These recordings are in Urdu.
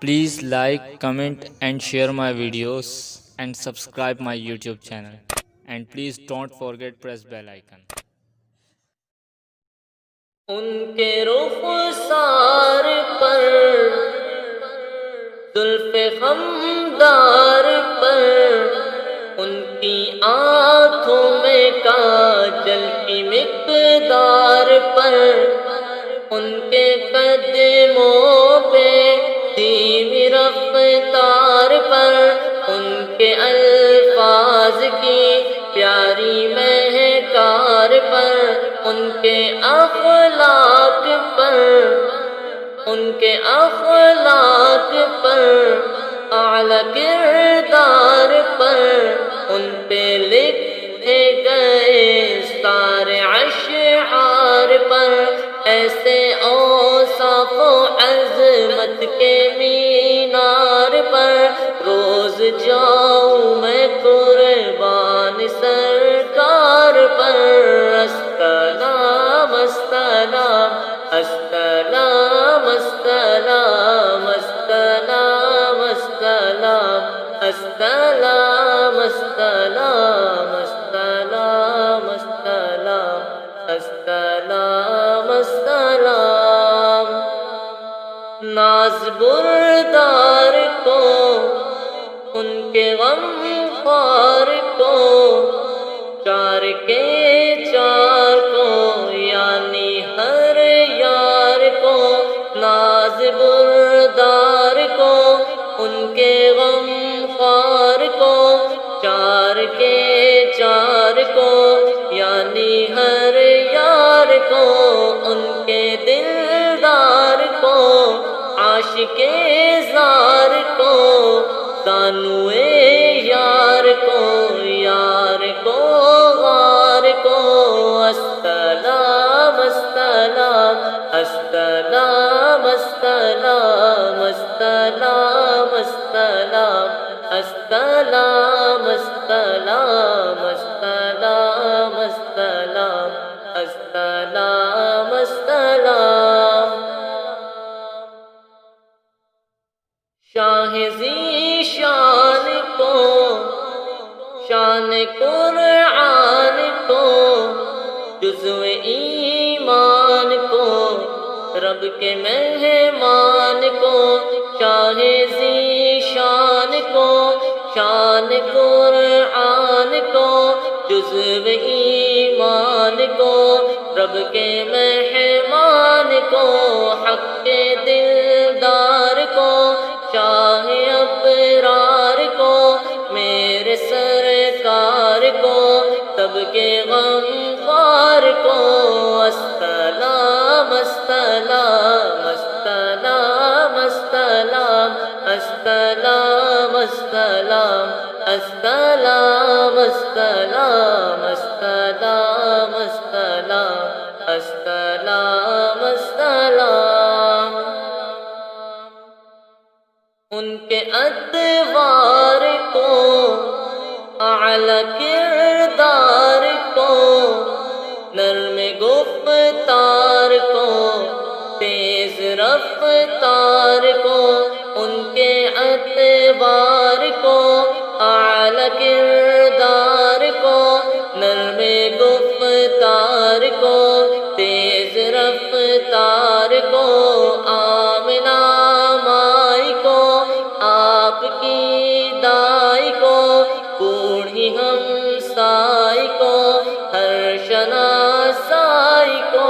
Please like, comment and share my videos and subscribe my YouTube channel. And please don't forget press bell icon. ان کے رخسار پر زلف خمدار پر ان کی آنکھوں میں کاجل کی مقدار پر ان کے قدموں پہ دھیمی رفتار پر ان کے الفاظ کی پیاری مہکار پر ان کے اخلاق پر ان کے اخلاق پر اعلی کردار پر ان پہ لکھے گئے سارے اشعار پر ایسے اوصاف و عظمت کے مینار پر روز جاؤں میں قربان سرکار پر السلام السلام السلام السلام السلام السلام السلام السلام السلام السلام السلام السلام ناز بردار کو ان کے غم خوار کو چار کے چار کو یعنی ہر یار کو ناز بردار کو ان کے غم خوار کو چار کے چار کو یعنی ہر یار کو ان کے دلدار کو عاشق زار کو دانوئے یار کو یار کو غار کو السلام السلام السلام السلام السلام السلام السلام السلام السلام السلام السلام السلام شاہ ذی شان کو شان قرآن کو جزو ایمان کو رب کے مہمان کو شاہ ذی شان کو شان قرآن کو جزو ایمان کو رب کے مہمان کو حق کے دلدار کو شاہ ابرار کو میرے سرکار کو سب کے غم خوار کو السلام السلام السلام السلام السلام السلام السلام السلام السلام السلام السلام السلام ان کے ادوار کو اعلی کردار کو نرم گفتار کو تیز رفتار کو ان کے ادوار کو اعلی کردار کو نرم گفتار کو تیز رفتار کو آمنہ مائی کو آپ کی دائی کو بوڑھی ہمسائی کو ہر شناسائی کو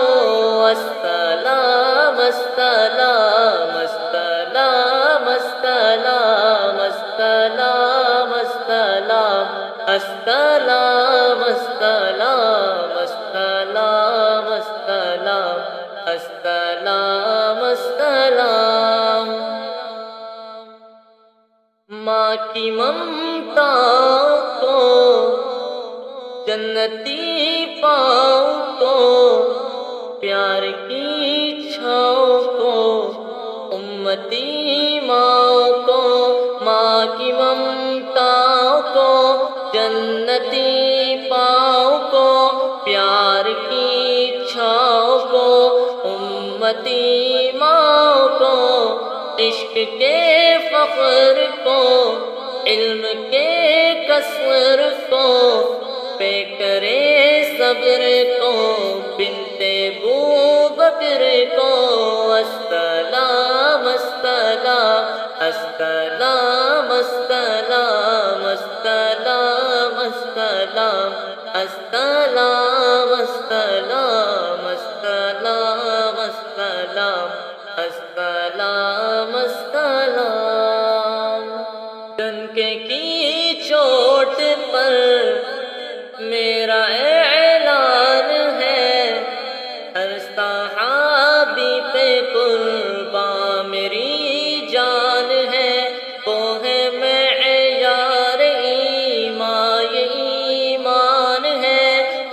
السلام السلام السلام السلام السلام السلام السلام السلام السلام السلام السلام السلام ماں کی ممتا کو جنتی پاؤں کو پیار کی چھاؤں کو امتی ماں کو ماں کی ممتا کو جنتی پاؤں کو پیار کی چھاؤں کو امتی ماں کو عشق کے فخر کو، علم کے کثر کو، پہ کرے صبر کو، بنت بوبکر کو، السلام السلام السلام السلام السلام السلام السلام السلام السلام السلام السلام السلام۔ ڈنکے کی چوٹ پر میرا اعلان ہے، ہر صحابی پہ قربان میری جان ہے، وہ ہے معیار ایمان، یہ ایمان ہے،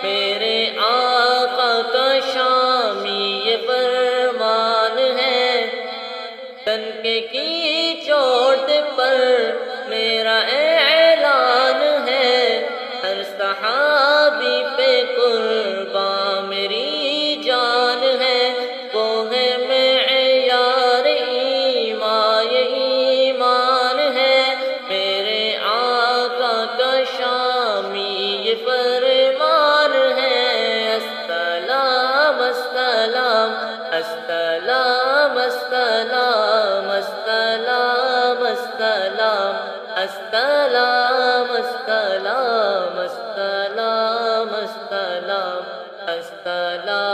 میرے آقا کا شامی یہ فرمان ہے۔ ڈنکے کی چوٹ پر میرا اعلان ہے، ہر صحابی پہ قربان میری جان ہے، وہ ہے معیار ایمان، یہ ایمان ہے، میرے آقا کا شامی یہ فرمان ہے۔ السلام السلام السلام السلام السلام السلام السلام السلام السلام السلام السلام